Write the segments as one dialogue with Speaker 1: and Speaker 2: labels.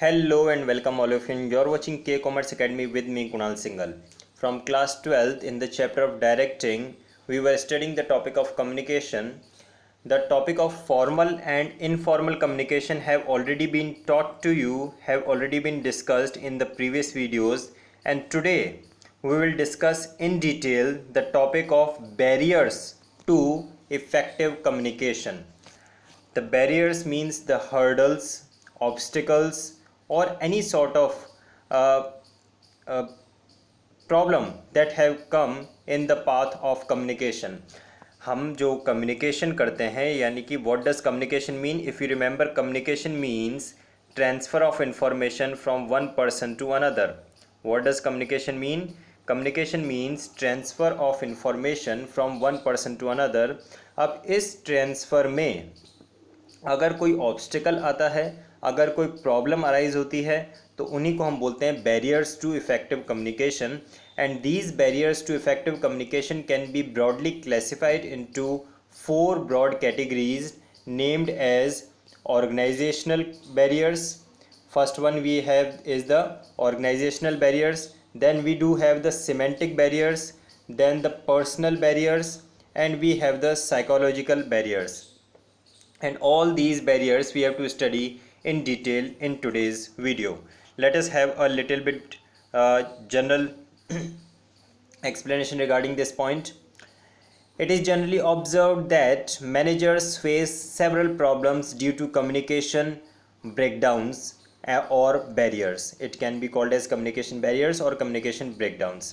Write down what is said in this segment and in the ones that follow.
Speaker 1: Hello and welcome all of you. You're watching K Commerce Academy with me Kunal Singhal. From class 12th in the chapter of directing, we were studying the topic of communication. The topic of formal and informal communication have already been taught to you, have already been discussed in the previous videos, and today we will discuss in detail the topic of barriers to effective communication. The barriers means the hurdles, obstacles, or any sort of uh, uh, problem that have come in the path of communication. हम जो communication करते हैं यानी कि what does communication mean? If you remember, communication means transfer of information from one person to another. What does communication mean? Communication means transfer of information from one person to another. अब इस transfer में अगर कोई obstacle आता है, अगर कोई problem arise होती है, तो उन्हीं को हम बोलते हैं barriers to effective communication. And these barriers to effective communication can be broadly classified into four broad categories named as organizational barriers. First one we have is the organizational barriers, then we do have the semantic barriers, then the personal barriers, and we have the psychological barriers. And all these barriers we have to study in detail in today's video. Let us have a little bit general explanation regarding this point. It is generally observed that managers face several problems due to communication breakdowns or barriers. It can be called as communication barriers or communication breakdowns.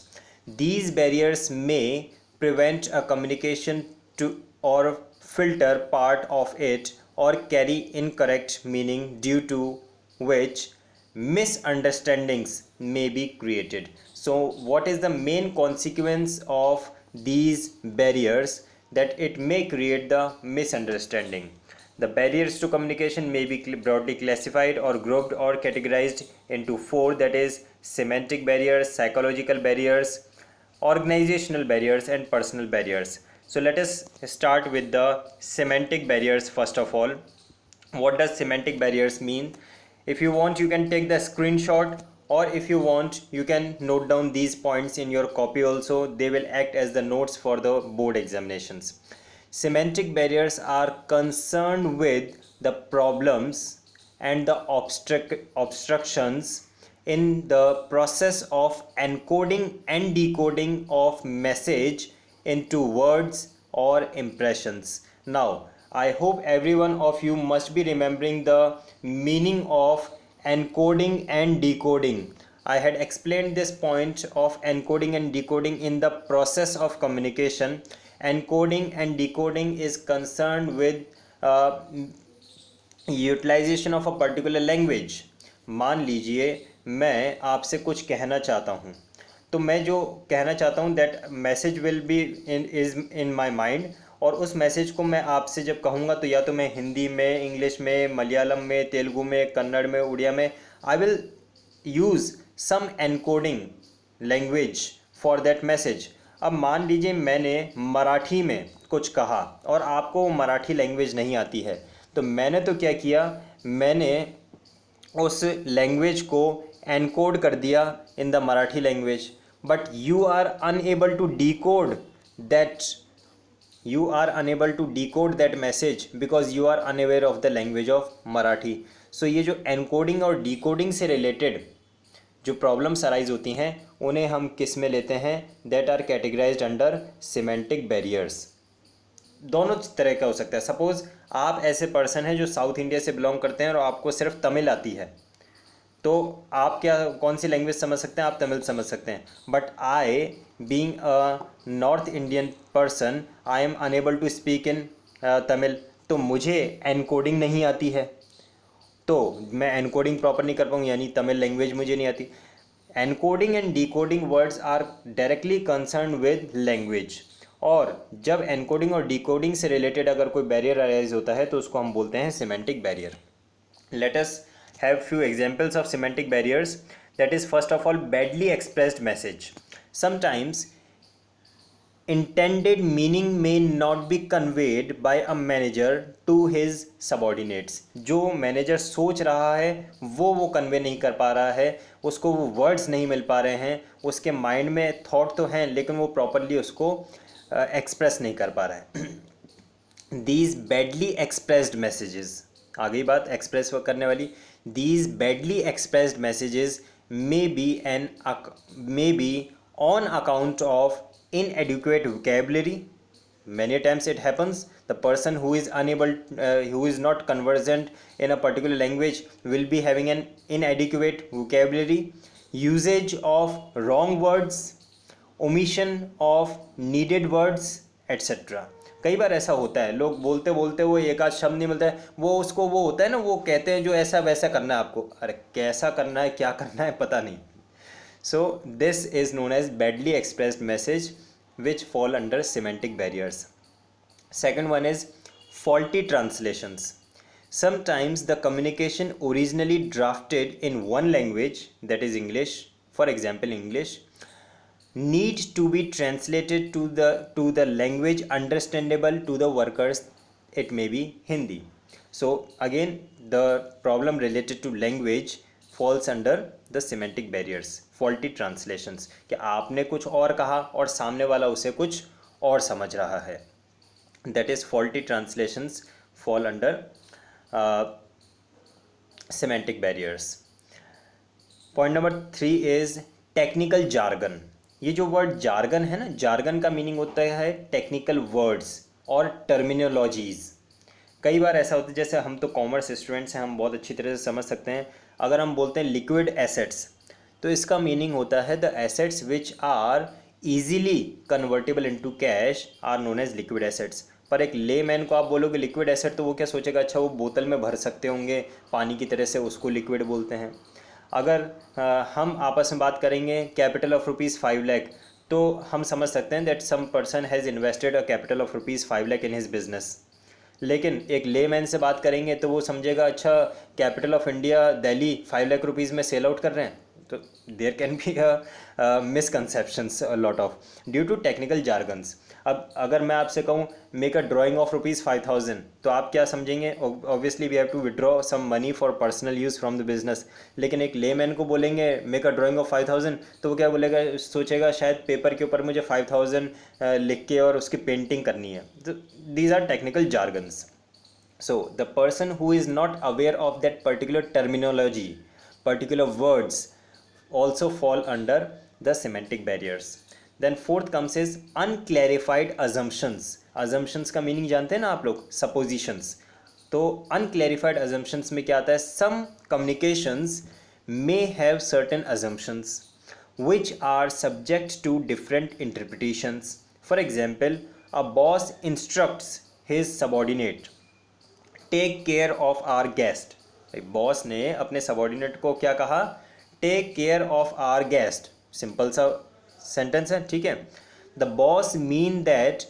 Speaker 1: These barriers may prevent a communication to or filter part of it or carry incorrect meaning, due to which misunderstandings may be created. So what is the main consequence of these barriers? That it may create the misunderstanding. The barriers to communication may be broadly classified or grouped or categorized into four, that is semantic barriers, psychological barriers, organizational barriers, and personal barriers. So let us start with the semantic barriers first of all. What does semantic barriers mean? If you want, you can take the screenshot, or if you want, you can note down these points in your copy also. They will act as the notes for the board examinations. Semantic barriers are concerned with the problems and the obstructions in the process of encoding and decoding of message into words or impressions. Now, I hope every one of you must be remembering the meaning of encoding and decoding. I had explained this point of encoding and decoding in the process of communication. Encoding and decoding is concerned with utilization of a particular language. मान लीजिए मैं आपसे कुछ कहना चाहता हूँ, तो मैं जो कहना चाहता हूँ that message will be in my mind, और उस मैसेज को मैं आपसे जब कहूँगा तो या तो मैं हिंदी में, इंग्लिश में, मलयालम में, तेलुगु में, कन्नड़ में, उड़िया में, I will use some encoding language for that message. अब मान लीजिए मैंने मराठी में कुछ कहा और आपको मराठी लैंग्वेज नहीं आती है, तो मैंने तो क्या किया, मैंने उस लैंग्वेज को एनकोड कर दिया in the Marathi language, but you are unable to decode that message because you are unaware of the language of Marathi. So ये जो एनकोडिंग और डिकोडिंग से रिलेटेड जो प्रॉब्लम्स अराइज होती हैं, उन्हें हम किस में लेते हैं? That are categorized under semantic barriers. दोनों तरह का हो सकता है. सपोज़ आप ऐसे पर्सन हैं जो साउथ इंडिया से बिलोंग करते हैं और आपको सिर्फ तमिल आती है, तो आप क्या कौन सी लैंग्वेज समझ सकते हैं? आप तमिल समझ सकते हैं. But I being a north Indian person, I am unable to speak in Tamil, तो मुझे एनकोडिंग नहीं आती है, तो मैं एनकोडिंग प्रॉपर नहीं कर पाऊँगा, यानी तमिल लैंग्वेज मुझे नहीं आती. Encoding and decoding words are directly concern with language, और जब एनकोडिंग और डिकोडिंग से रिलेटेड अगर कोई बैरियर अराइज होता है तो उसको हम बोलते हैं semantic barrier. Let us have few examples of semantic barriers. That is first of all badly expressed message. Sometimes intended meaning may not be conveyed by a manager to his subordinates. जो manager सोच रहा है वो convey नहीं कर पा रहा है, उसको वो वर्ड्स नहीं मिल पा रहे हैं, उसके माइंड में थॉट तो हैं लेकिन वो प्रॉपरली उसको एक्सप्रेस नहीं कर पा रहा है. These badly expressed messages, आ गई बात एक्सप्रेस करने वाली. These badly expressed messages may be on account of inadequate vocabulary. Many times it happens the person who is unable who is not conversant in a particular language will be having an inadequate vocabulary, usage of wrong words, omission of needed words, etc. कई बार ऐसा होता है, लोग बोलते बोलते वो एक आध शब्द नहीं मिलता है, वो उसको वो होता है ना, वो कहते हैं जो ऐसा वैसा करना है आपको, अरे कैसा करना है क्या करना है पता नहीं. So this is known as badly expressed message which fall under semantic barriers. Second one is faulty translations. Sometimes the communication originally drafted in one language, that is English, for example English, needs to be translated to the language understandable to the workers, it may be Hindi. So again the problem related to language falls under the semantic barriers, faulty translations, कि आपने कुछ और कहा और सामने वाला उसे कुछ और समझ रहा है, that is faulty translations fall under semantic barriers. Point number 3 is technical jargon. ये जो वर्ड जार्गन है ना, जार्गन का मीनिंग होता है टेक्निकल वर्ड्स और टर्मिनोलॉजीज़. कई बार ऐसा होता है, जैसे हम तो कॉमर्स स्टूडेंट्स हैं, हम बहुत अच्छी तरह से समझ सकते हैं. अगर हम बोलते हैं लिक्विड एसेट्स, तो इसका मीनिंग होता है the assets which are easily convertible into cash are known as liquid assets. पर एक ले मैन को आप बोलोगे लिक्विड एसेट, तो वो क्या सोचेगा, अच्छा वो बोतल में भर सकते होंगे पानी की तरह से, उसको लिक्विड बोलते हैं. अगर हम आपस में बात करेंगे कैपिटल ऑफ ₹5 लाख, तो हम समझ सकते हैं that some person has invested a capital of ₹5 lakh in his business. लेकिन एक लेमैन से बात करेंगे तो वो समझेगा अच्छा capital of India Delhi ₹5 lakh में सेल आउट कर रहे हैं. तो there can be a misconceptions a lot of due to technical jargons. अब अगर मैं आपसे कहूँ मेक अ ड्राइंग ऑफ ₹5,000, तो आप क्या समझेंगे, obviously we have to withdraw some money for personal use from the business. लेकिन एक लेमैन को बोलेंगे मेक अ ड्राइंग ऑफ 5,000, तो वो क्या बोलेगा, सोचेगा शायद पेपर के ऊपर मुझे 5,000 लिख के और उसकी पेंटिंग करनी है. तो these are technical jargons. So the person who is not aware of that particular terminology, particular words also fall under the semantic barriers. Then fourth comes is unclarified assumptions. Assumptions का meaning जानते हैं ना आप लोग, suppositions. तो unclarified assumptions में क्या आता है, some communications may have certain assumptions which are subject to different interpretations. For example, a boss instructs his subordinate take care of our guest. Boss ने अपने सबॉर्डिनेट को क्या कहा, take care of our guest. Simple सा sentence है, ठीक है. The boss mean that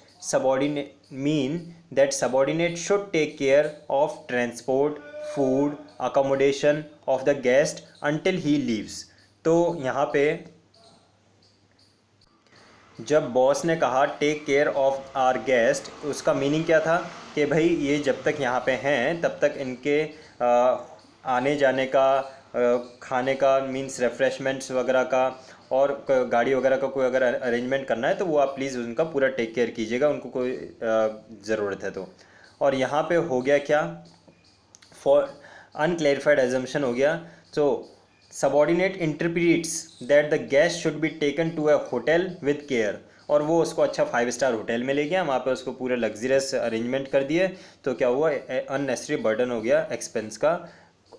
Speaker 1: subordinate should take care of transport, food, accommodation of the guest until he leaves. तो यहाँ पे जब बॉस ने कहा take care of our guest, उसका मीनिंग क्या था कि भाई ये जब तक यहाँ पे हैं तब तक इनके आने जाने का, खाने का मीन्स रेफ्रेशमेंट्स वगैरह का और गाड़ी वगैरह का कोई अगर अरेंजमेंट करना है तो वो आप प्लीज़ उनका पूरा टेक केयर कीजिएगा, उनको कोई ज़रूरत है तो. और यहाँ पे हो गया क्या, फॉर अनक्लैरिफाइड एजम्पशन हो गया. तो subordinate interprets that the guest should be taken to a hotel with care, और वो उसको अच्छा 5 स्टार होटल में ले गया, वहाँ पे उसको पूरा लग्जरियस अरेंजमेंट कर दिए. तो क्या हुआ, अननेसेसरी बर्डन हो गया एक्सपेंस का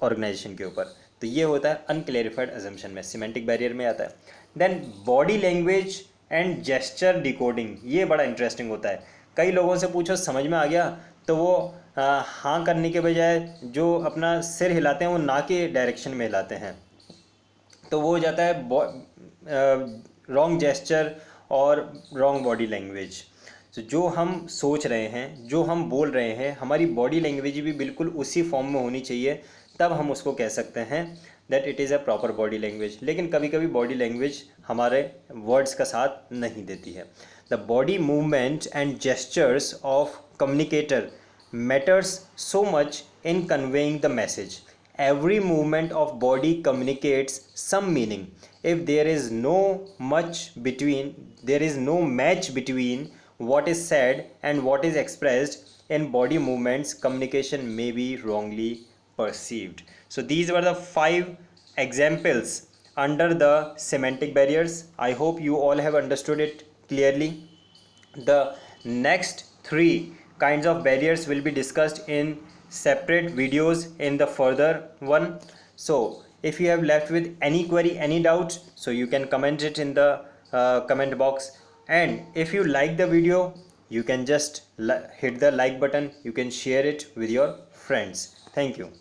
Speaker 1: ऑर्गेनाइजेशन के ऊपर. तो ये होता है अनक्लैरिफाइड अजम्पशन में, सिमेंटिक बैरियर में आता है. Then body language and gesture decoding, ये बड़ा इंटरेस्टिंग होता है. कई लोगों से पूछो समझ में आ गया, तो वो हाँ करने के बजाय जो अपना सिर हिलाते हैं वो ना के डायरेक्शन में हिलाते हैं, तो वो हो जाता है रॉन्ग जेस्चर और रॉन्ग बॉडी लैंग्वेज. तो जो हम सोच रहे हैं, जो हम बोल रहे हैं, हमारी बॉडी लैंग्वेज भी बिल्कुल उसी फॉर्म में होनी चाहिए, तब हम उसको कह सकते हैं that it is a proper body language. लेकिन कभी कभी बॉडी लैंग्वेज हमारे वर्ड्स का साथ नहीं देती है. The body movement and gestures of communicator matters so much in conveying the message. Every movement of body communicates some meaning. If there is no match between what is said and what is expressed in body movements, communication may be wrongly perceived. So these were the 5 examples under the semantic barriers. I hope you all have understood it clearly. The next 3 kinds of barriers will be discussed in separate videos in the further one. So if you have left with any query, any doubt, so you can comment it in the comment box. And if you like the video, you can just hit the like button. You can share it with your friends. Thank you.